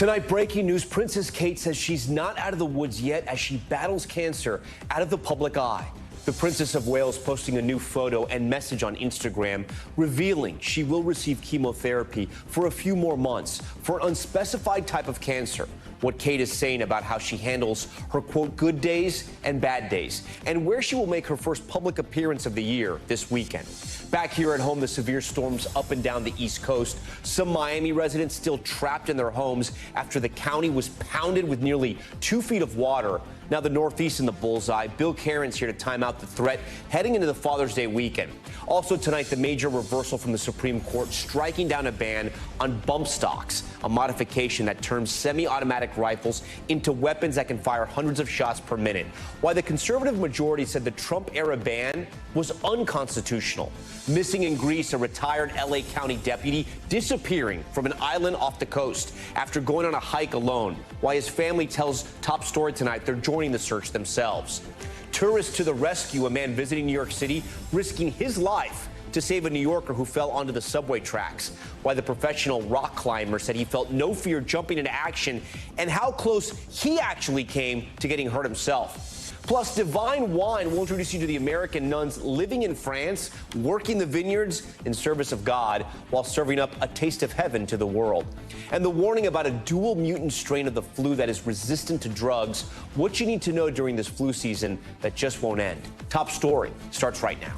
Tonight, breaking news, Princess Kate says she's not out of the woods yet as she battles cancer out of the public eye. The Princess of Wales posting a new photo and message on Instagram revealing she will receive chemotherapy for a few more months for an unspecified type of cancer. What Kate is saying about how she handles her, quote, good days and bad days, and where she will make her first public appearance of the year this weekend. Back here at home, the severe storms up and down the East Coast. Some Miami residents still trapped in their homes after the county was pounded with nearly 2 feet of water. Now the Northeast in the bullseye. Bill Caron's here to time out the threat heading into the Father's Day weekend. Also tonight, the major reversal from the Supreme Court striking down a ban on bump stocks, a modification that turns semi-automatic rifles into weapons that can fire hundreds of shots per minute. Why the conservative majority said the Trump-era ban was unconstitutional. Missing in Greece, a retired L.A. County deputy disappearing from an island off the coast after going on a hike alone. Why his family tells Top Story tonight they're joining the search themselves. Tourists to the rescue, a man visiting New York City risking his life to save a New Yorker who fell onto the subway tracks. Why the professional rock climber said he felt no fear jumping into action and how close he actually came to getting hurt himself. Plus, Divine Wine will introduce you to the American nuns living in France, working the vineyards in service of God while serving up a taste of heaven to the world. And the warning about a dual mutant strain of the flu that is resistant to drugs, what you need to know during this flu season that just won't end. Top Story starts right now.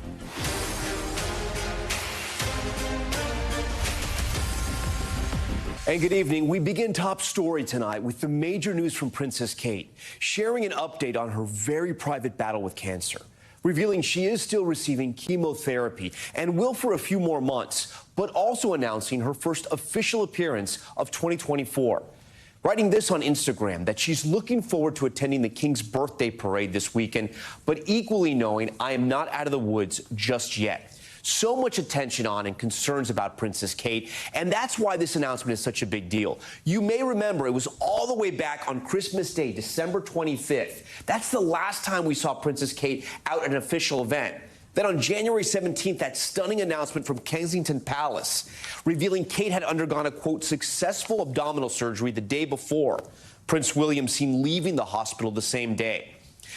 And good evening. We begin Top Story tonight with the major news from Princess Kate, sharing an update on her very private battle with cancer, revealing she is still receiving chemotherapy and will for a few more months, but also announcing her first official appearance of 2024. Writing this on Instagram, that she's looking forward to attending the King's birthday parade this weekend, but equally knowing I am not out of the woods just yet. So much attention on and concerns about Princess Kate, and that's why this announcement is such a big deal. You may remember it was all the way back on Christmas Day, December 25th. That's the last time we saw Princess Kate out at an official event. Then on January 17th, that stunning announcement from Kensington Palace, revealing Kate had undergone a, quote, successful abdominal surgery the day before. Prince William seen leaving the hospital the same day.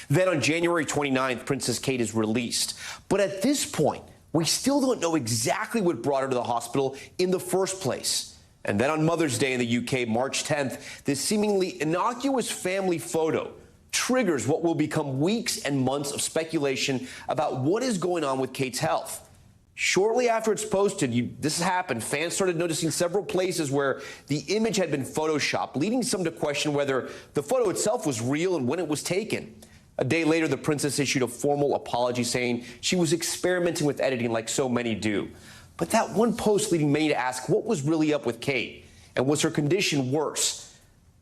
Then on January 29th, Princess Kate is released. But at this point, we still don't know exactly what brought her to the hospital in the first place. And then on Mother's Day in the UK, March 10th, this seemingly innocuous family photo triggers what will become weeks and months of speculation about what is going on with Kate's health. Shortly after it's posted, this happened, fans started noticing several places where the image had been photoshopped, leading some to question whether the photo itself was real and when it was taken. A day later, the princess issued a formal apology saying she was experimenting with editing like so many do. But that one post leading many to ask what was really up with Kate, and was her condition worse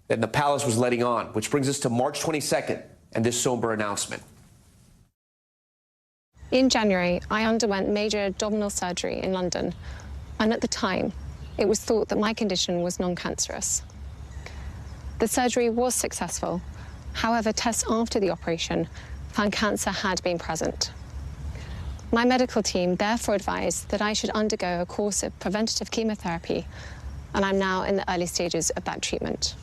than the palace was letting on, which brings us to March 22nd and this somber announcement. In January, I underwent major abdominal surgery in London, and at the time, it was thought that my condition was non-cancerous. The surgery was successful. However, tests after the operation found cancer had been present. My medical team therefore advised that I should undergo a course of preventative chemotherapy, and I'm now in the early stages of that treatment.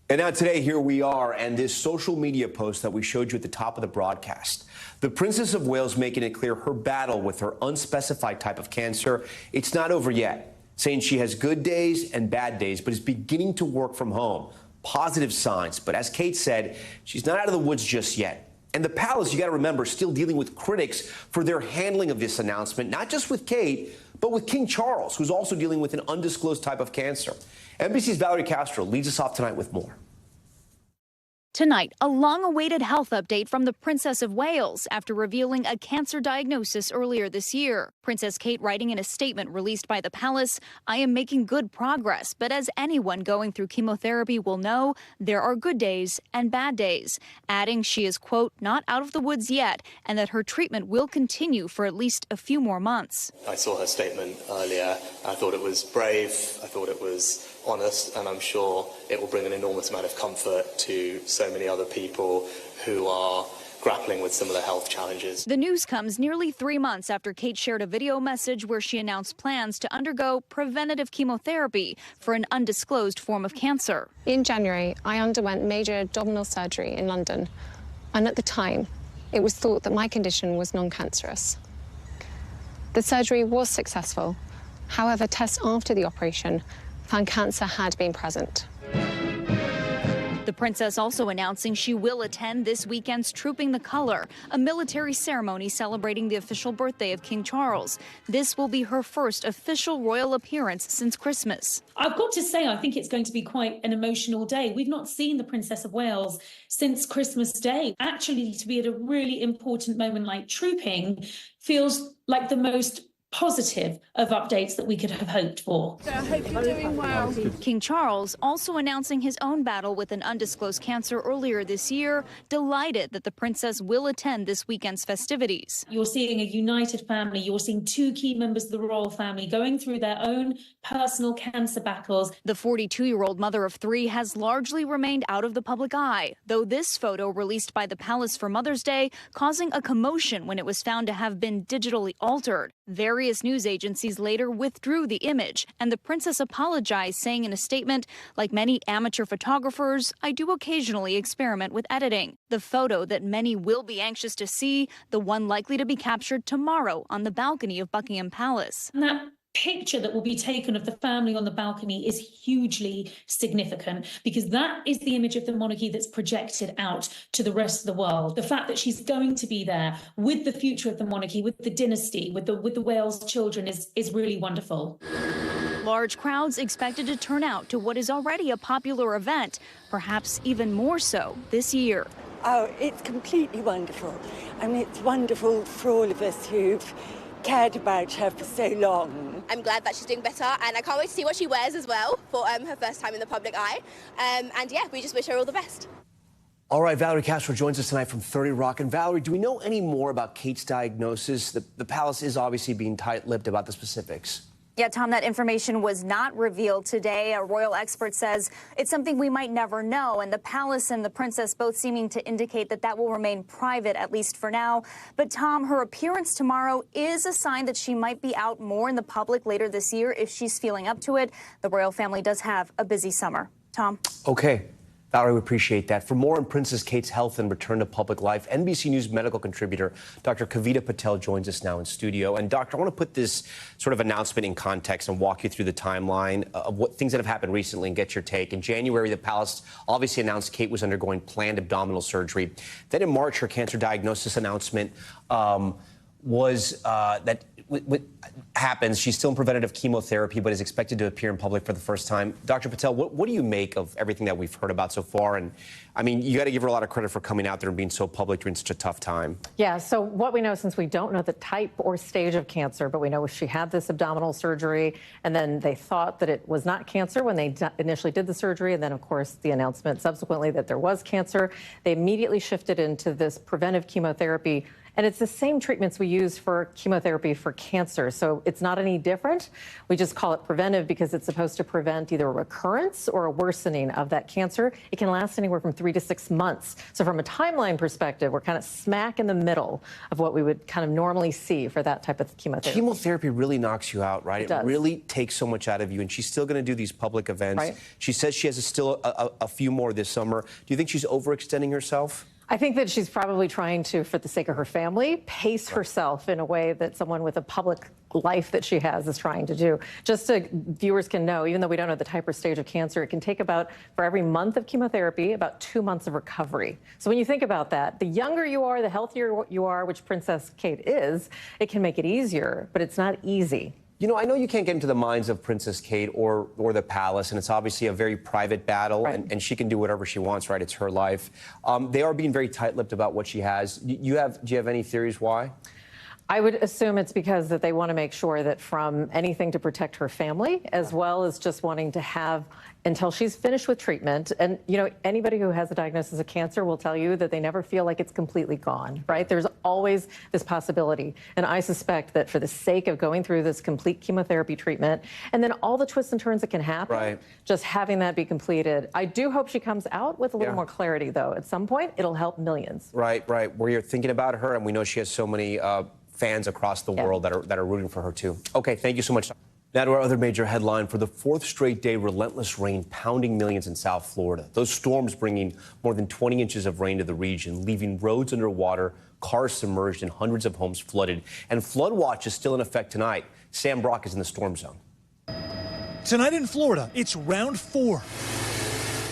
And now today, here we are, and this social media post that we showed you at the top of the broadcast. The Princess of Wales making it clear her battle with her unspecified type of cancer, it's not over yet, saying she has good days and bad days, but is beginning to work from home. Positive signs, but as Kate said, she's not out of the woods just yet. And the palace, you got to remember, still dealing with critics for their handling of this announcement, not just with Kate, but with King Charles, who's also dealing with an undisclosed type of cancer. NBC's Valerie Castro leads us off tonight with more. Tonight, a long-awaited health update from the Princess of Wales after revealing a cancer diagnosis earlier this year. Princess Kate writing in a statement released by the palace, "I am making good progress, but as anyone going through chemotherapy will know, there are good days and bad days," adding she is, quote, not out of the woods yet, and that her treatment will continue for at least a few more months. I saw her statement earlier. I thought it was brave. I thought it was honest, and I'm sure it will bring an enormous amount of comfort to so many other people who are grappling with similar health challenges. The news comes nearly 3 months after Kate shared a video message where she announced plans to undergo preventative chemotherapy for an undisclosed form of cancer. In January, I underwent major abdominal surgery in London, and at the time, it was thought that my condition was non-cancerous. The surgery was successful. However, tests after the operation found cancer had been present. The princess also announcing she will attend this weekend's Trooping the Color, a military ceremony celebrating the official birthday of King Charles. This will be her first official royal appearance since Christmas. I've got to say, I think it's going to be quite an emotional day. We've not seen the Princess of Wales since Christmas Day. Actually, to be at a really important moment like Trooping feels like the most positive of updates that we could have hoped for. So I hope you're doing well. King Charles also announcing his own battle with an undisclosed cancer earlier this year, delighted that the princess will attend this weekend's festivities. You're seeing a united family. You're seeing two key members of the royal family going through their own personal cancer battles. The 42-year-old mother of 3 has largely remained out of the public eye, though this photo released by the palace for Mother's Day causing a commotion when it was found to have been digitally altered. Various news agencies later withdrew the image, and the princess apologized, saying in a statement, "Like many amateur photographers, I do occasionally experiment with editing." The photo that many will be anxious to see, the one likely to be captured tomorrow on the balcony of Buckingham Palace. And that picture that will be taken of the family on the balcony is hugely significant, because that is the image of the monarchy that's projected out to the rest of the world. The fact that she's going to be there with the future of the monarchy, with the dynasty, with the Wales children is really wonderful. Large crowds expected to turn out to what is already a popular event, perhaps even more so this year. Oh, it's completely wonderful. I mean, it's wonderful for all of us who've cared about her for so long. I'm glad that she's doing better, and I can't wait to see what she wears as well for her first time in the public eye. And yeah, we just wish her all the best. All right, Valerie Castro joins us tonight from 30 Rock. And Valerie, do we know any more about Kate's diagnosis? The palace is obviously being tight-lipped about the specifics. Yeah, Tom, that information was not revealed today. A royal expert says it's something we might never know, and the palace and the princess both seeming to indicate that that will remain private, at least for now. But, Tom, her appearance tomorrow is a sign that she might be out more in the public later this year if she's feeling up to it. The royal family does have a busy summer. Tom? Okay. Valerie, we appreciate that. For more on Princess Kate's health and return to public life, NBC News medical contributor Dr. Kavita Patel joins us now in studio. And, Doctor, I want to put this sort of announcement in context and walk you through the timeline of what things that have happened recently and get your take. In January, the palace obviously announced Kate was undergoing planned abdominal surgery. Then in March, her cancer diagnosis announcement was that what happens, she's still in preventative chemotherapy, but is expected to appear in public for the first time. Dr. Patel, what do you make of everything that we've heard about so far? And, I mean, you got to give her a lot of credit for coming out there and being so public during such a tough time. Yeah, so what we know, since we don't know the type or stage of cancer, but we know she had this abdominal surgery, and then they thought that it was not cancer when they initially did the surgery, and then, of course, the announcement subsequently that there was cancer. They immediately shifted into this preventive chemotherapy. And it's the same treatments we use for chemotherapy for cancer. So it's not any different. We just call it preventive because it's supposed to prevent either a recurrence or a worsening of that cancer. It can last anywhere from 3 to 6 months. So from a timeline perspective, we're kind of smack in the middle of what we would kind of normally see for that type of chemotherapy. Chemotherapy really knocks you out, right? It does. Really takes so much out of you. And she's still going to do these public events. Right. She says she has still a few more this summer. Do you think she's overextending herself? I think that she's probably trying to, for the sake of her family, pace herself in a way that someone with a public life that she has is trying to do. Just so viewers can know, even though we don't know the type or stage of cancer, it can take about, for every month of chemotherapy, about 2 months of recovery. So when you think about that, the younger you are, the healthier you are, which Princess Kate is, it can make it easier, but it's not easy. You know, I know you can't get into the minds of Princess Kate or the palace, and it's obviously a very private battle, right, and she can do whatever she wants, right? It's her life. They are being very tight-lipped about what she has. Do you have any theories why? I would assume it's because that they want to make sure that from anything to protect her family, as well as just wanting to have until she's finished with treatment. And, you know, anybody who has a diagnosis of cancer will tell you that they never feel like it's completely gone, right? There's always this possibility. And I suspect that for the sake of going through this complete chemotherapy treatment and then all the twists and turns that can happen, just having that be completed. I do hope she comes out with a little more clarity, though. At some point, it'll help millions. Right. Where you're thinking about her, and we know she has so many fans across the world that are rooting for her, too. Okay, thank you so much. Now to our other major headline. For the fourth straight day, relentless rain pounding millions in South Florida. Those storms bringing more than 20 inches of rain to the region, leaving roads underwater, cars submerged, and hundreds of homes flooded. And flood watch is still in effect tonight. Sam Brock is in the storm zone. Tonight in Florida, it's round 4,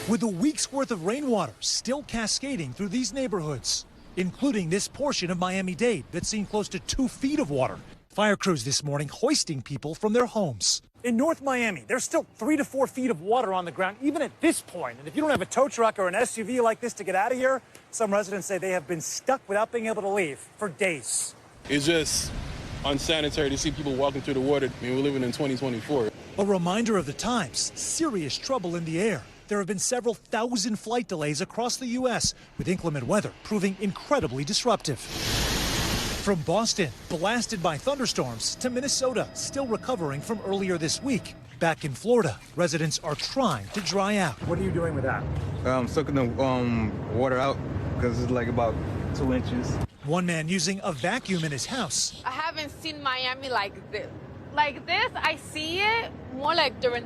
with a week's worth of rainwater still cascading through these neighborhoods, including this portion of Miami-Dade that's seen close to 2 feet of water. Fire crews this morning hoisting people from their homes. In North Miami, there's still 3 to 4 feet of water on the ground, even at this point. And if you don't have a tow truck or an SUV like this to get out of here, some residents say they have been stuck without being able to leave for days. It's just unsanitary to see people walking through the water. I mean, we're living in 2024. A reminder of the times, serious trouble in the air. There have been several thousand flight delays across the U.S., with inclement weather proving incredibly disruptive. From Boston, blasted by thunderstorms, to Minnesota, still recovering from earlier this week. Back in Florida, residents are trying to dry out. What are you doing with that? Sucking the water out because it's like about 2 inches. One man using a vacuum in his house. I haven't seen Miami like this. Like this, I see it more like during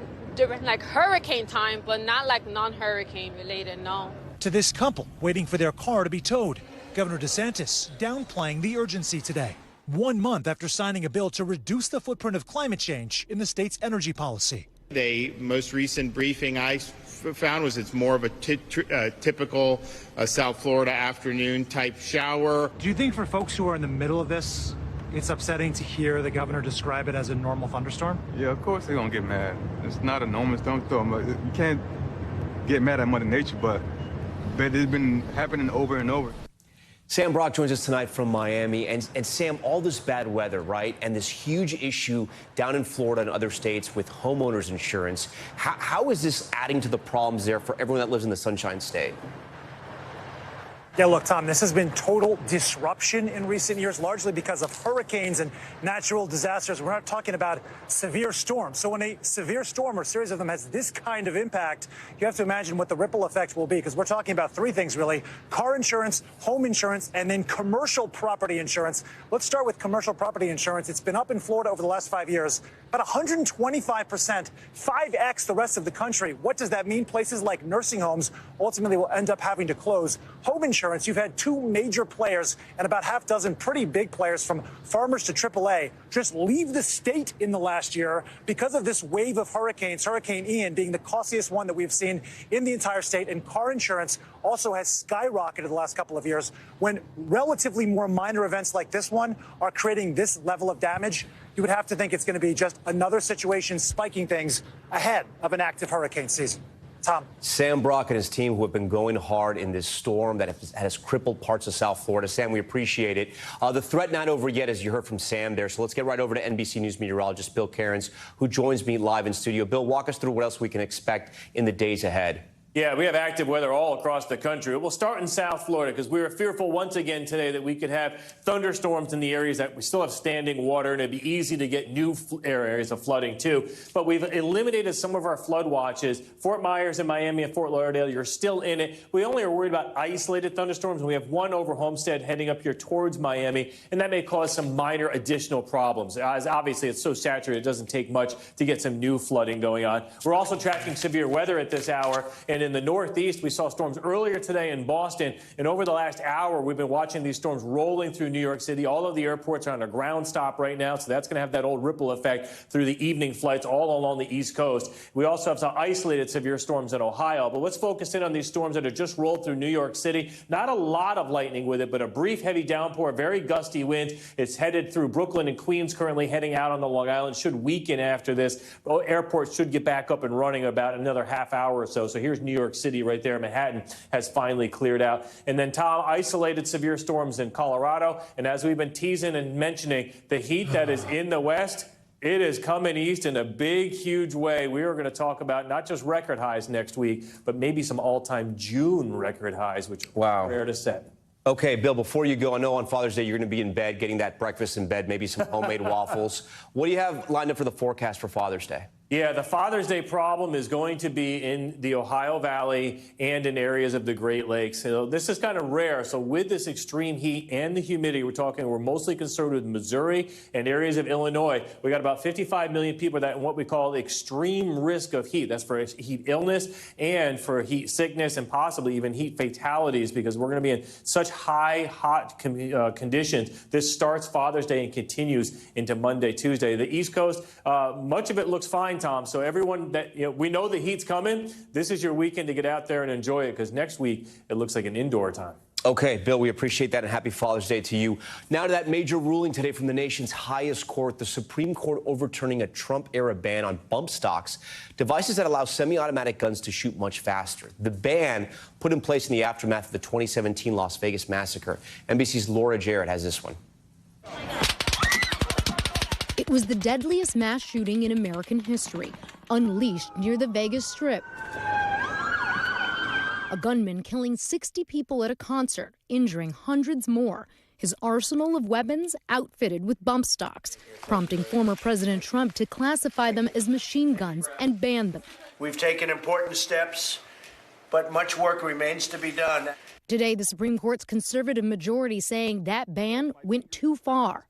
like hurricane time, but not like non-hurricane related, no. To this couple waiting for their car to be towed. Governor DeSantis downplaying the urgency today, 1 month after signing a bill to reduce the footprint of climate change in the state's energy policy. The most recent briefing I found was it's more of a typical South Florida afternoon type shower. Do you think for folks who are in the middle of this, it's upsetting to hear the governor describe it as a normal thunderstorm? Yeah, of course they're going to get mad. It's not a normal thunderstorm. You can't get mad at Mother Nature, but it's been happening over and over. Sam Brock joins us tonight from Miami. And Sam, all this bad weather, right, and this huge issue down in Florida and other states with homeowners insurance, how is this adding to the problems there for everyone that lives in the Sunshine State? Yeah, look, Tom, this has been total disruption in recent years, largely because of hurricanes and natural disasters. We're not talking about severe storms. So when a severe storm or series of them has this kind of impact, you have to imagine what the ripple effect will be, because we're talking about 3 things, really: car insurance, home insurance, and then commercial property insurance. Let's start with commercial property insurance. It's been up in Florida over the last 5 years, about 125%, 5x the rest of the country. What does that mean? Places like nursing homes ultimately will end up having to close. Home insurance, you've had 2 major players and about half dozen pretty big players, from Farmers to AAA, just leave the state in the last year because of this wave of hurricanes, Hurricane Ian being the costliest one that we've seen in the entire state. And car insurance also has skyrocketed the last couple of years. When relatively more minor events like this one are creating this level of damage, you would have to think it's going to be just another situation spiking things ahead of an active hurricane season. Tom. Sam Brock and his team, who have been going hard in this storm that has crippled parts of South Florida. Sam, we appreciate it. The threat not over yet, as you heard from Sam there. So let's get right over to NBC News meteorologist Bill Cairns, who joins me live in studio. Bill, walk us through what else we can expect in the days ahead. Yeah, we have active weather all across the country. We'll start in South Florida because we were fearful once again today that we could have thunderstorms in the areas that we still have standing water, and it'd be easy to get new areas of flooding too. But we've eliminated some of our flood watches. Fort Myers and Miami and Fort Lauderdale, you're still in it. We only are worried about isolated thunderstorms, and we have one over Homestead heading up here towards Miami, and that may cause some minor additional problems. As obviously, it's so saturated, it doesn't take much to get some new flooding going on. We're also tracking severe weather at this hour, and in the Northeast, we saw storms earlier today in Boston, and over the last hour, we've been watching these storms rolling through New York City. All of the airports are on a ground stop right now, so that's going to have that old ripple effect through the evening flights all along the East Coast. We also have some isolated severe storms in Ohio, but let's focus in on these storms that have just rolled through New York City. Not a lot of lightning with it, but a brief heavy downpour, very gusty winds. It's headed through Brooklyn and Queens, currently heading out on the Long Island. Should weaken after this. Airports should get back up and running about another half hour or so. So here's New New York City right there in Manhattan has finally cleared out. And then, Tom, isolated severe storms in Colorado. And as we've been teasing and mentioning, the heat that is in the West, it is coming east in a big, huge way. We are going to talk about not just record highs next week, but maybe some all-time June record highs, which are rare to set. Okay, Bill, before you go, I know on Father's Day you're going to be in bed, getting that breakfast in bed, maybe some homemade waffles. What do you have lined up for the forecast for Father's Day? Yeah, the Father's Day problem is going to be in the Ohio Valley and in areas of the Great Lakes. So this is kind of rare. So with this extreme heat and the humidity, we're mostly concerned with Missouri and areas of Illinois. We got about 55 million people that in what we call extreme risk of heat. That's for heat illness and for heat sickness and possibly even heat fatalities, because we're going to be in such hot conditions. This starts Father's Day and continues into Monday, Tuesday. The East Coast, much of it looks fine, Tom. So everyone that, we know the heat's coming. This is your weekend to get out there and enjoy it, because next week it looks like an indoor time. Okay, Bill, we appreciate that, and happy Father's Day to you. Now to that major ruling today from the nation's highest court, the Supreme Court overturning a Trump-era ban on bump stocks, devices that allow semi-automatic guns to shoot much faster. The ban put in place in the aftermath of the 2017 Las Vegas massacre. NBC's Laura Jarrett has this one. It was the deadliest mass shooting in American history, unleashed near the Vegas Strip. A gunman killing 60 people at a concert, injuring hundreds more. His arsenal of weapons outfitted with bump stocks, prompting former President Trump to classify them as machine guns and ban them. We've taken important steps, but much work remains to be done. Today, the Supreme Court's conservative majority saying that ban went too far.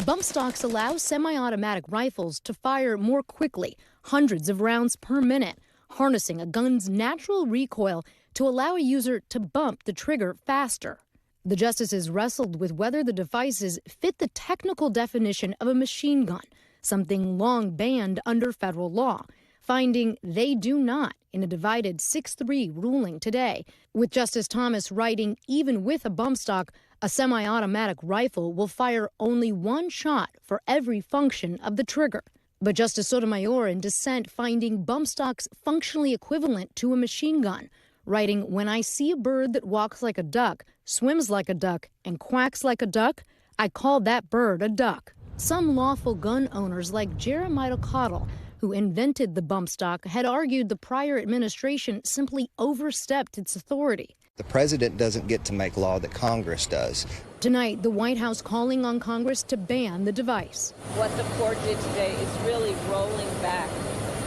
Bump stocks allow semi-automatic rifles to fire more quickly, hundreds of rounds per minute, harnessing a gun's natural recoil to allow a user to bump the trigger faster. The justices wrestled with whether the devices fit the technical definition of a machine gun, something long banned under federal law, finding they do not in a divided 6-3 ruling today, with Justice Thomas writing even with a bump stock, a semi-automatic rifle will fire only one shot for every function of the trigger. But Justice Sotomayor in dissent finding bump stocks functionally equivalent to a machine gun, writing, "When I see a bird that walks like a duck, swims like a duck, and quacks like a duck, I call that bird a duck." Some lawful gun owners like Jeremiah Cottle, who invented the bump stock, had argued the prior administration simply overstepped its authority. The president doesn't get to make law that Congress does. Tonight, the White House calling on Congress to ban the device. What the court did today is really rolling back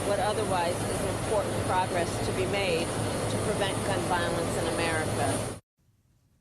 what otherwise is important progress to be made to prevent gun violence in America.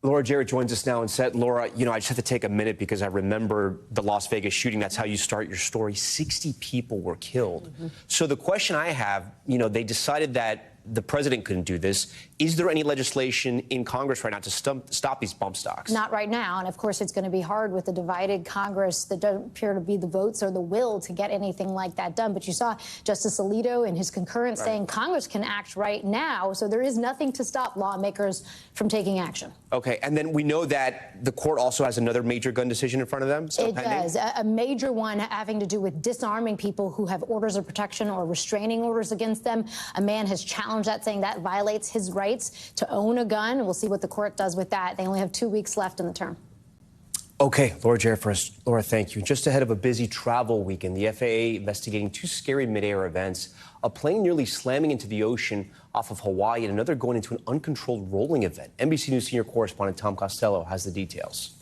Laura Jarrett joins us now and said, Laura, I just have to take a minute because I remember the Las Vegas shooting. That's how you start your story. 60 people were killed. So the question I have, they decided that the president couldn't do this. Is there any legislation in Congress right now to stop these bump stocks? Not right now. And of course, it's going to be hard with the divided Congress. There don't appear to be the votes or the will to get anything like that done. But you saw Justice Alito in his concurrence saying Congress can act right now. So there is nothing to stop lawmakers from taking action. Okay. And then we know that the court also has another major gun decision in front of them. It does. A major one having to do with disarming people who have orders of protection or restraining orders against them. A man has challenged that, saying that violates his rights to own a gun. We'll see what the court does with that. They only have 2 weeks left in the term. Okay, Laura Jarrett first. Laura, thank you. Just ahead of a busy travel weekend, the FAA investigating 2 scary midair events, a plane nearly slamming into the ocean off of Hawaii and another going into an uncontrolled rolling event. NBC News senior correspondent Tom Costello has the details.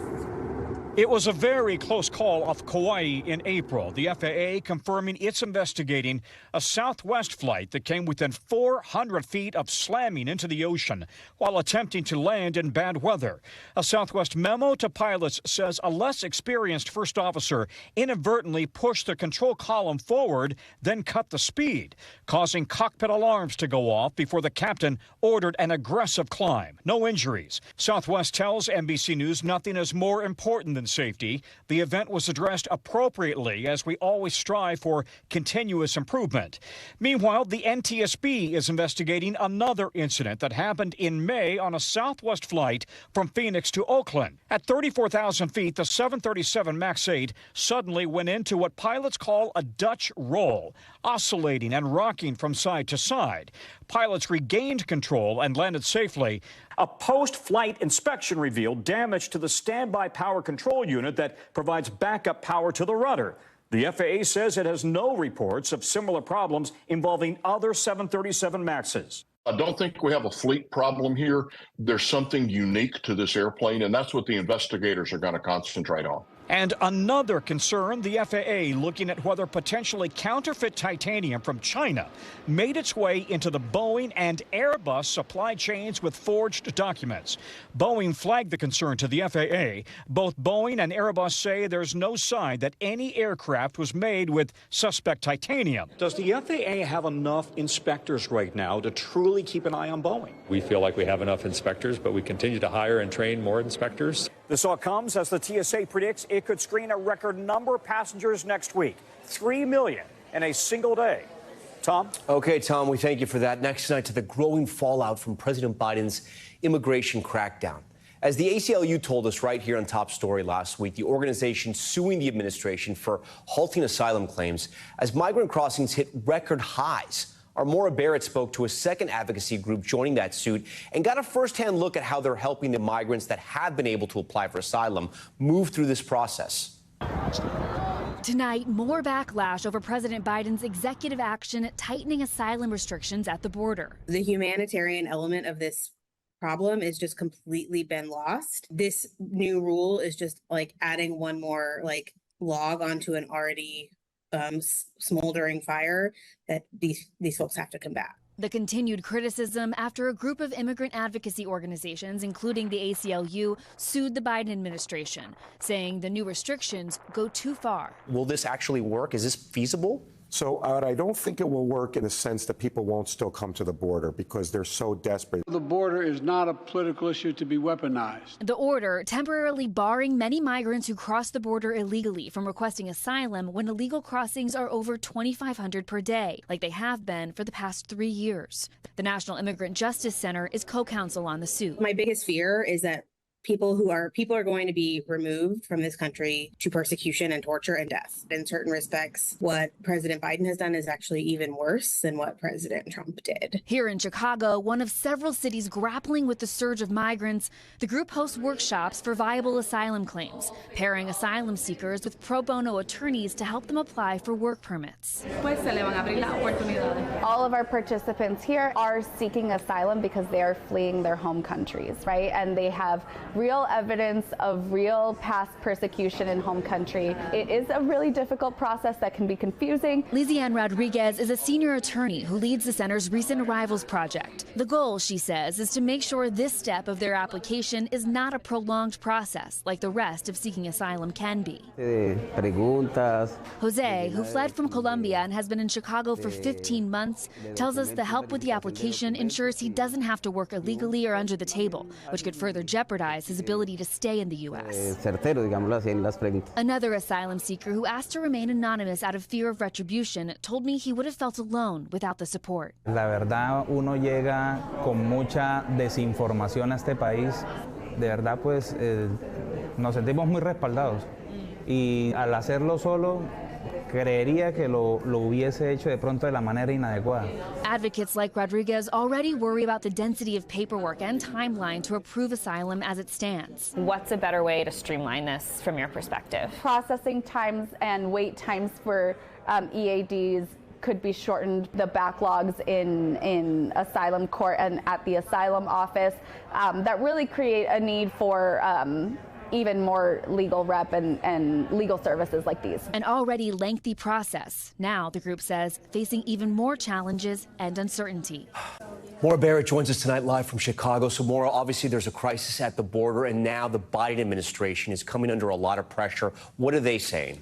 It was a very close call off Kauai in April. The FAA confirming it's investigating a Southwest flight that came within 400 feet of slamming into the ocean while attempting to land in bad weather. A Southwest memo to pilots says a less experienced first officer inadvertently pushed the control column forward, then cut the speed, causing cockpit alarms to go off before the captain ordered an aggressive climb. No injuries. Southwest tells NBC News nothing is more important than and safety. The event was addressed appropriately, as we always strive for continuous improvement. Meanwhile, the NTSB is investigating another incident that happened in May on a Southwest flight from Phoenix to Oakland. At 34,000 feet, the 737 MAX 8 suddenly went into what pilots call a Dutch roll, oscillating and rocking from side to side. Pilots regained control and landed safely. A post-flight inspection revealed damage to the standby power control unit that provides backup power to the rudder. The FAA says it has no reports of similar problems involving other 737 MAXs. I don't think we have a fleet problem here. There's something unique to this airplane, and that's what the investigators are going to concentrate on. And another concern, the FAA looking at whether potentially counterfeit titanium from China made its way into the Boeing and Airbus supply chains with forged documents. Boeing flagged the concern to the FAA. Both Boeing and Airbus say there's no sign that any aircraft was made with suspect titanium. Does the FAA have enough inspectors right now to truly keep an eye on Boeing? We feel like we have enough inspectors, but we continue to hire and train more inspectors. This all comes as the TSA predicts it could screen a record number of passengers next week, 3 million in a single day. Tom? Okay, Tom, we thank you for that. Next tonight to the growing fallout from President Biden's immigration crackdown. As the ACLU told us right here on Top Story last week, the organization suing the administration for halting asylum claims as migrant crossings hit record highs. Our Maura Barrett spoke to a second advocacy group joining that suit and got a firsthand look at how they're helping the migrants that have been able to apply for asylum move through this process. Tonight, more backlash over President Biden's executive action tightening asylum restrictions at the border. The humanitarian element of this problem is just completely been lost. This new rule is just like adding one more log onto an already smoldering fire that these folks have to combat. The continued criticism after a group of immigrant advocacy organizations, including the ACLU, sued the Biden administration, saying the new restrictions go too far. Will this actually work? Is this feasible? So I don't think it will work in the sense that people won't still come to the border because they're so desperate. The border is not a political issue to be weaponized. The order temporarily barring many migrants who cross the border illegally from requesting asylum when illegal crossings are over 2,500 per day, like they have been for the past 3 years. The National Immigrant Justice Center is co-counsel on the suit. My biggest fear is that people are going to be removed from this country to persecution and torture and death. In certain respects, what President Biden has done is actually even worse than what President Trump did. Here in Chicago, one of several cities grappling with the surge of migrants, the group hosts workshops for viable asylum claims, pairing asylum seekers with pro bono attorneys to help them apply for work permits. All of our participants here are seeking asylum because they are fleeing their home countries, right? And they have real evidence of real past persecution in home country. It is a really difficult process that can be confusing. Lizianne Rodriguez is a senior attorney who leads the center's Recent Arrivals project. The goal, she says, is to make sure this step of their application is not a prolonged process like the rest of seeking asylum can be. Jose, who fled from Colombia and has been in Chicago for 15 months, tells us the help with the application ensures he doesn't have to work illegally or under the table, which could further jeopardize his ability to stay in the U.S. Another asylum seeker who asked to remain anonymous out of fear of retribution told me he would have felt alone without the support. La verdad, uno llega con mucha desinformación a este país. De verdad, pues, nos sentimos muy respaldados. Y al hacerlo solo, creería que lo hubiese hecho de pronto de la manera inadecuada. Advocates like Rodriguez already worry about the density of paperwork and timeline to approve asylum as it stands. What's a better way to streamline this from your perspective? Processing times and wait times for EADs could be shortened. The backlogs in asylum court and at the asylum office that really create a need for even more legal rep and legal services like these. An already lengthy process. Now, the group says, facing even more challenges and uncertainty. Maura Barrett joins us tonight live from Chicago. So, Maura, obviously there's a crisis at the border, and now the Biden administration is coming under a lot of pressure. What are they saying?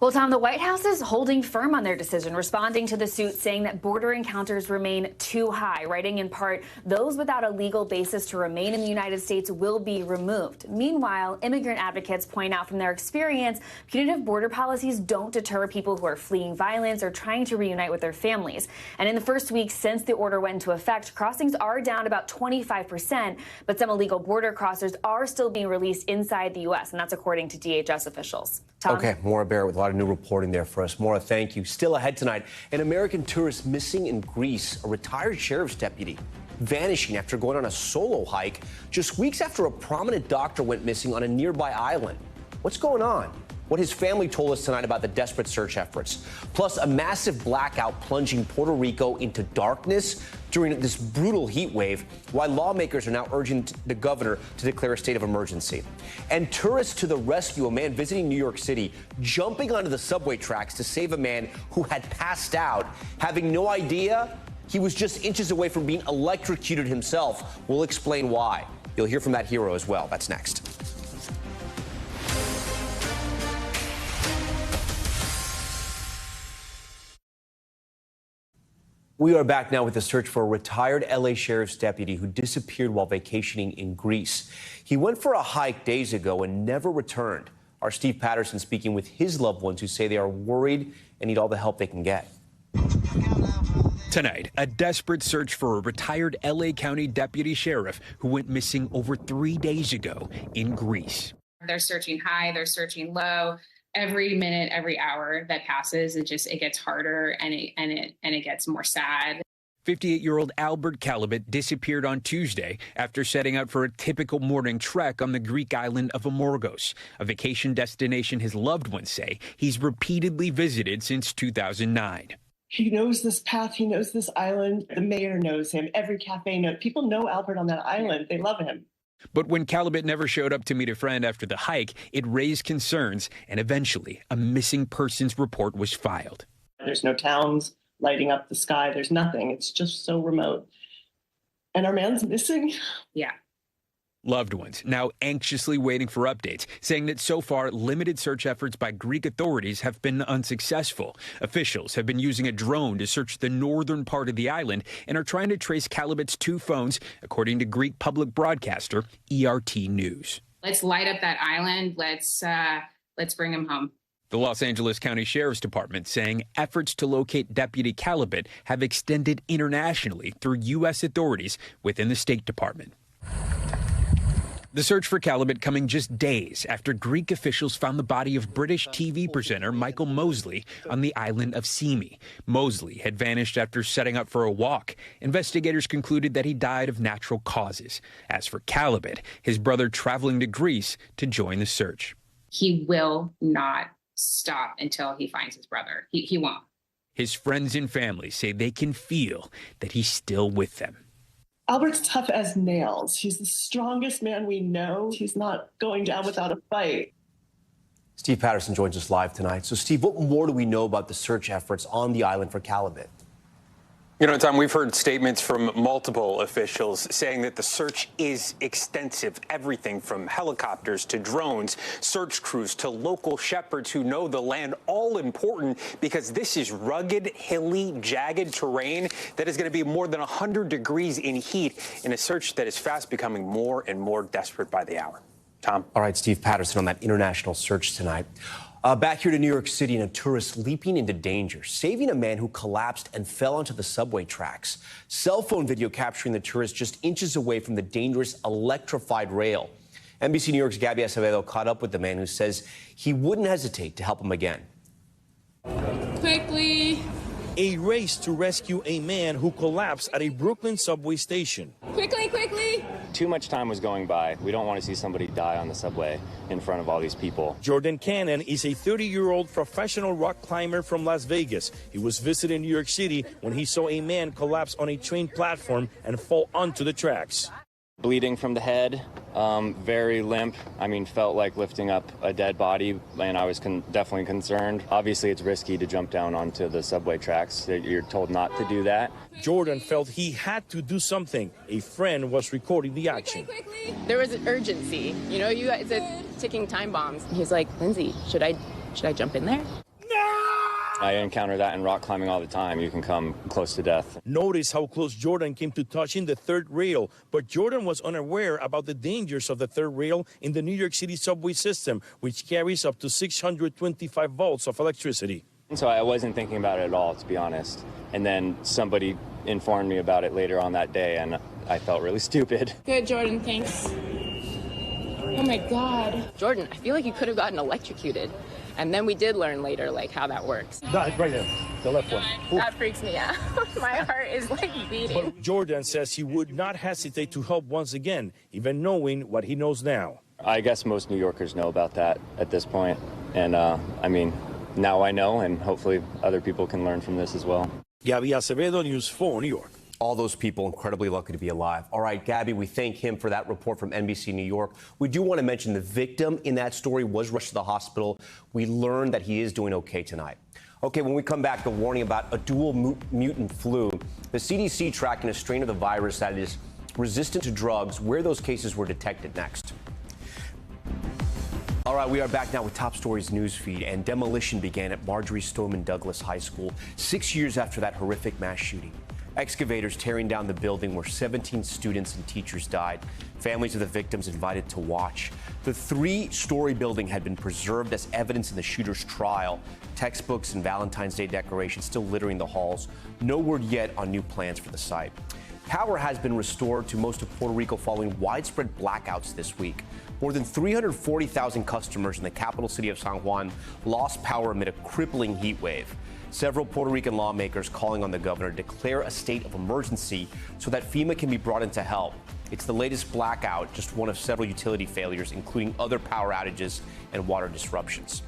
Well, Tom, the White House is holding firm on their decision, responding to the suit, saying that border encounters remain too high, writing in part, those without a legal basis to remain in the United States will be removed. Meanwhile, immigrant advocates point out from their experience, punitive border policies don't deter people who are fleeing violence or trying to reunite with their families. And in the first week since the order went into effect, crossings are down about 25%, but some illegal border crossers are still being released inside the U.S., and that's according to DHS officials. Tom? Okay, Maura Barrett with a lot of new reporting there for us. Maura, thank you. Still ahead tonight, an American tourist missing in Greece, a retired sheriff's deputy vanishing after going on a solo hike just weeks after a prominent doctor went missing on a nearby island. What's going on? What his family told us tonight about the desperate search efforts. Plus, a massive blackout plunging Puerto Rico into darkness during this brutal heat wave, while lawmakers are now urging the governor to declare a state of emergency. And tourists to the rescue, a man visiting New York City, jumping onto the subway tracks to save a man who had passed out, having no idea he was just inches away from being electrocuted himself. We'll explain why. You'll hear from that hero as well. That's next. We are back now with the search for a retired L.A. sheriff's deputy who disappeared while vacationing in Greece. He went for a hike days ago and never returned. Our Steve Patterson speaking with his loved ones who say they are worried and need all the help they can get. Tonight, a desperate search for a retired L.A. County deputy sheriff who went missing over 3 days ago in Greece. They're searching high, they're searching low. Every minute, every hour that passes, it gets harder and it gets more sad. 58-year-old Albert Calibet disappeared on Tuesday after setting out for a typical morning trek on the Greek island of Amorgos, a vacation destination his loved ones say he's repeatedly visited since 2009. He knows this path. He knows this island. The mayor knows him. Every cafe knows. People know Albert on that island. They love him. But when Calibet never showed up to meet a friend after the hike, it raised concerns, and eventually a missing persons report was filed. There's no towns lighting up the sky. There's nothing. It's just so remote. And our man's missing? Yeah. Loved ones now anxiously waiting for updates, saying that so far limited search efforts by Greek authorities have been unsuccessful. Officials have been using a drone to search the northern part of the island and are trying to trace Calibet's 2 phones, according to Greek public broadcaster ERT News. Let's light up that island. Let's bring him home. The Los Angeles County Sheriff's Department saying efforts to locate Deputy Calibet have extended internationally through U.S. authorities within the State Department. The search for Calibet coming just days after Greek officials found the body of British TV presenter Michael Mosley on the island of Symi. Mosley had vanished after setting out for a walk. Investigators concluded that he died of natural causes. As for Calibet, his brother traveling to Greece to join the search. He will not stop until he finds his brother. He won't. His friends and family say they can feel that he's still with them. Albert's tough as nails. He's the strongest man we know. He's not going down without a fight. Steve Patterson joins us live tonight. So, Steve, what more do we know about the search efforts on the island for Calibet? You know, Tom, we've heard statements from multiple officials saying that the search is extensive. Everything from helicopters to drones, search crews to local shepherds who know the land, all important because this is rugged, hilly, jagged terrain that is going to be more than 100 degrees in heat in a search that is fast becoming more and more desperate by the hour. Tom? All right, Steve Patterson on that international search tonight. Back here to New York City, and a tourist leaping into danger, saving a man who collapsed and fell onto the subway tracks. Cell phone video capturing the tourist just inches away from the dangerous electrified rail. NBC New York's Gabby Acevedo caught up with the man who says he wouldn't hesitate to help him again. Quickly. A race to rescue a man who collapsed at a Brooklyn subway station. Quickly, quickly. Too much time was going by. We don't want to see somebody die on the subway in front of all these people. Jordan Cannon is a 30-year-old professional rock climber from Las Vegas. He was visiting New York City when he saw a man collapse on a train platform and fall onto the tracks. Bleeding from the head, very limp. I mean, felt like lifting up a dead body, and I was definitely concerned. Obviously, it's risky to jump down onto the subway tracks. You're told not to do that. Jordan felt he had to do something. A friend was recording the action. There was an urgency. You know, it's a ticking time bomb. He's like, Lindsay, should I jump in there? I encounter that in rock climbing all the time. You can come close to death. Notice how close Jordan came to touching the third rail, but Jordan was unaware about the dangers of the third rail in the New York City subway system, which carries up to 625 volts of electricity. So I wasn't thinking about it at all, to be honest. And then somebody informed me about it later on that day, and I felt really stupid. Good, Jordan, thanks. Oh my God. Jordan, I feel like you could have gotten electrocuted. And then we did learn later, like, how that works. Right there, the left one. Ooh. That freaks me out. My heart is, like, beating. But Jordan says he would not hesitate to help once again, even knowing what he knows now. I guess most New Yorkers know about that at this point. And, I mean, now I know, and hopefully other people can learn from this as well. Gabby Acevedo, News 4, New York. All those people incredibly lucky to be alive. All right, Gabby, we thank him for that report from NBC New York. We do want to mention the victim in that story was rushed to the hospital. We learned that he is doing okay tonight. Okay, when we come back, the warning about a dual mutant flu. The CDC tracking a strain of the virus that is resistant to drugs, where those cases were detected next. All right, we are back now with Top Stories news feed, and demolition began at Marjorie Stoneman Douglas High School 6 years after that horrific mass shooting. Excavators tearing down the building where 17 students and teachers died. Families of the victims invited to watch. The three-story building had been preserved as evidence in the shooter's trial. Textbooks and Valentine's Day decorations still littering the halls. No word yet on new plans for the site. Power has been restored to most of Puerto Rico following widespread blackouts this week. More than 340,000 customers in the capital city of San Juan lost power amid a crippling heat wave. Several Puerto Rican lawmakers calling on the governor to declare a state of emergency so that FEMA can be brought in to help. It's the latest blackout, just one of several utility failures, including other power outages and water disruptions.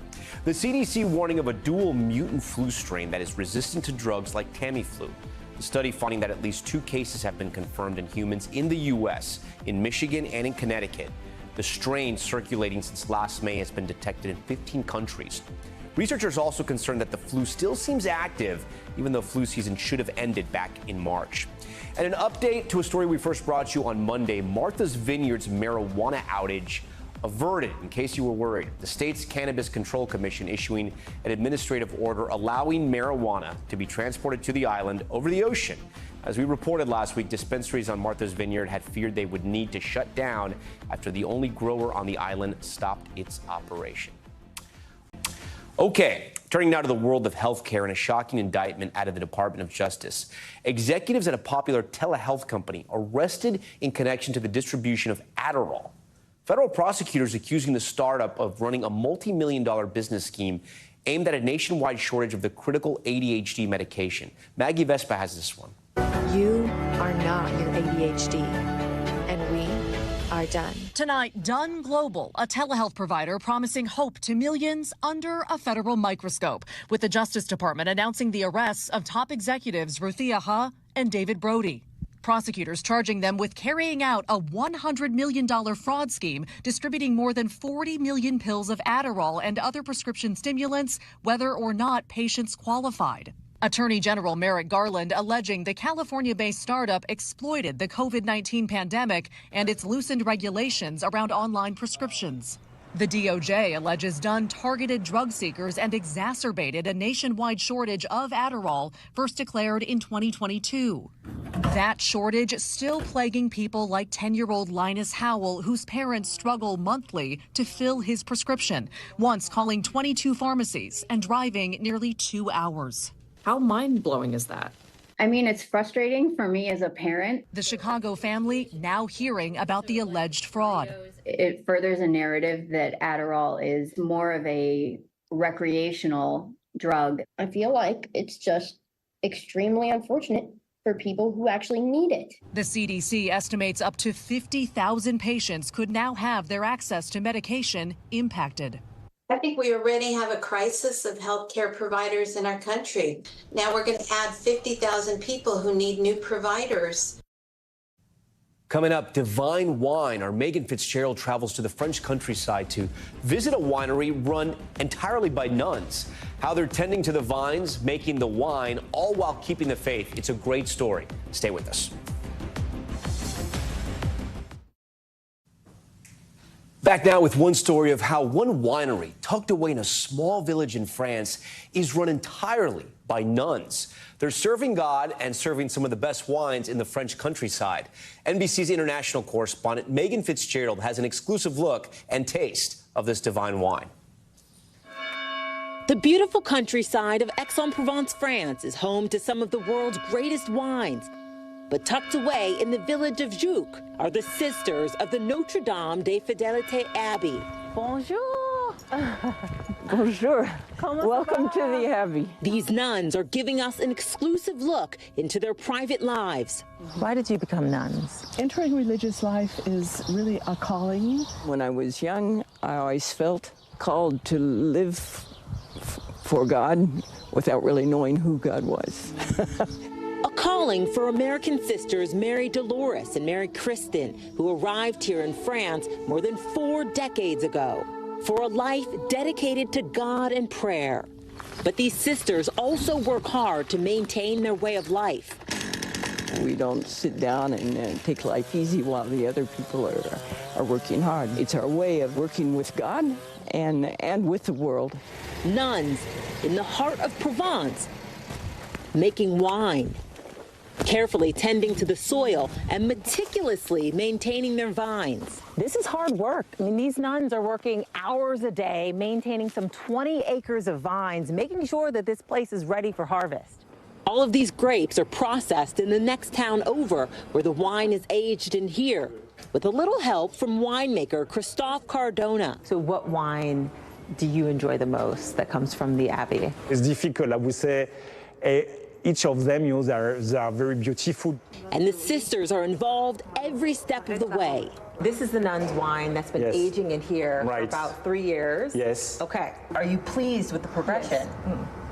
The CDC warning of a dual mutant flu strain that is resistant to drugs like Tamiflu. The study finding that at least 2 cases have been confirmed in humans in the U.S., in Michigan and in Connecticut. The strain circulating since last May has been detected in 15 countries. Researchers are also concerned that the flu still seems active, even though flu season should have ended back in March. And an update to a story we first brought you on Monday, Martha's Vineyard's marijuana outage averted, in case you were worried. The state's Cannabis Control Commission issuing an administrative order allowing marijuana to be transported to the island over the ocean. As we reported last week, dispensaries on Martha's Vineyard had feared they would need to shut down after the only grower on the island stopped its operation. Okay, turning now to the world of healthcare and a shocking indictment out of the Department of Justice. Executives at a popular telehealth company arrested in connection to the distribution of Adderall. Federal prosecutors accusing the startup of running a multi-million-dollar business scheme aimed at a nationwide shortage of the critical ADHD medication. Maggie Vespa has this one. You are not your ADHD, and we are done. Tonight, Done Global, a telehealth provider promising hope to millions under a federal microscope, with the Justice Department announcing the arrests of top executives Ruthia Ha and David Brody. Prosecutors charging them with carrying out a $100 million fraud scheme, distributing more than 40 million pills of Adderall and other prescription stimulants, whether or not patients qualified. Attorney General Merrick Garland alleging the California-based startup exploited the COVID-19 pandemic and its loosened regulations around online prescriptions. The DOJ alleges Dunn targeted drug seekers and exacerbated a nationwide shortage of Adderall, first declared in 2022. That shortage still plaguing people like 10-year-old Linus Howell, whose parents struggle monthly to fill his prescription, once calling 22 pharmacies and driving nearly 2 hours. How mind-blowing is that? I mean, it's frustrating for me as a parent. The Chicago family now hearing about the alleged fraud. It furthers a narrative that Adderall is more of a recreational drug. I feel like it's just extremely unfortunate for people who actually need it. The CDC estimates up to 50,000 patients could now have their access to medication impacted. I think we already have a crisis of healthcare providers in our country. Now we're going to add 50,000 people who need new providers. Coming up, Divine Wine. Our Megan Fitzgerald travels to the French countryside to visit a winery run entirely by nuns. How they're tending to the vines, making the wine, all while keeping the faith. It's a great story. Stay with us. Back now with one story of how one winery tucked away in a small village in France is run entirely by nuns. They're serving God and serving some of the best wines in the French countryside. NBC's international correspondent Megan Fitzgerald has an exclusive look and taste of this divine wine. The beautiful countryside of Aix-en-Provence, France is home to some of the world's greatest wines. But tucked away in the village of Jouques are the sisters of the Notre Dame des Fidélités Abbey. Bonjour. Bonjour. Welcome to the Abbey. These nuns are giving us an exclusive look into their private lives. Why did you become nuns? Entering religious life is really a calling. When I was young, I always felt called to live for God without really knowing who God was. A calling for American sisters Mary Dolores and Mary Kristen, who arrived here in France more than 4 decades ago, for a life dedicated to God and prayer. But these sisters also work hard to maintain their way of life. We don't sit down and take life easy while the other people are working hard. It's our way of working with God and with the world. Nuns in the heart of Provence, making wine, carefully tending to the soil and meticulously maintaining their vines. This is hard work. I mean, these nuns are working hours a day, maintaining some 20 acres of vines, making sure that this place is ready for harvest. All of these grapes are processed in the next town over, where the wine is aged in here, with a little help from winemaker Christophe Cardona. So what wine do you enjoy the most that comes from the Abbey? It's difficult, I would say. Each of them, they are very beautiful. And the sisters are involved every step of the way. This is the nun's wine that's been aging in here for about 3 years. Yes. Okay. Are you pleased with the progression?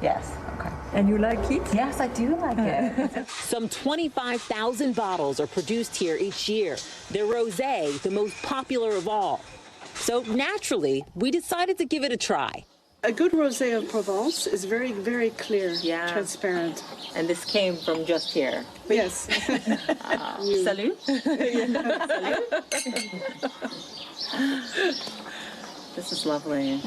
Yes. Okay. And you like it? Yes, I do like it. Some 25,000 bottles are produced here each year. Their rosé, the most popular of all. So naturally, we decided to give it a try. A good rosé of Provence is very, very clear, transparent. And this came from just here? Yes. Salut. Salut. This is lovely.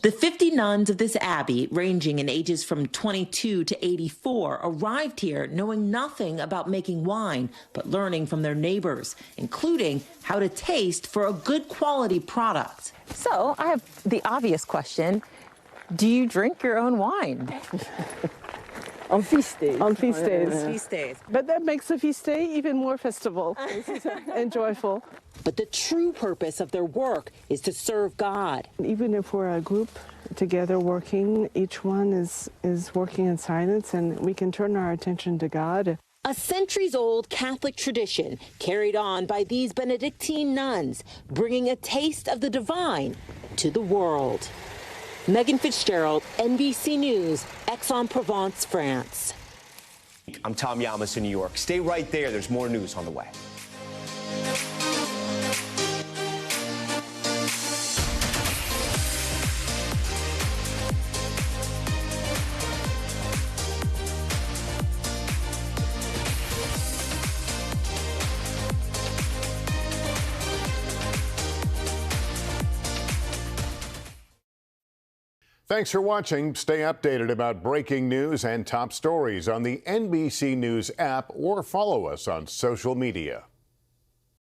The 50 nuns of this abbey, ranging in ages from 22 to 84, arrived here knowing nothing about making wine, but learning from their neighbors, including how to taste for a good quality product. So I have the obvious question. Do you drink your own wine? On feast days. On feast days. Feast days. But that makes a feast day even more festival and joyful. But the true purpose of their work is to serve God. Even if we're a group together working, each one is working in silence, and we can turn our attention to God. A centuries-old Catholic tradition carried on by these Benedictine nuns, bringing a taste of the divine to the world. Megan Fitzgerald, NBC News, Aix-en-Provence, France. I'm Tom Llamas in New York. Stay right there. There's more news on the way. Thanks for watching. Stay updated about breaking news and top stories on the NBC News app or follow us on social media.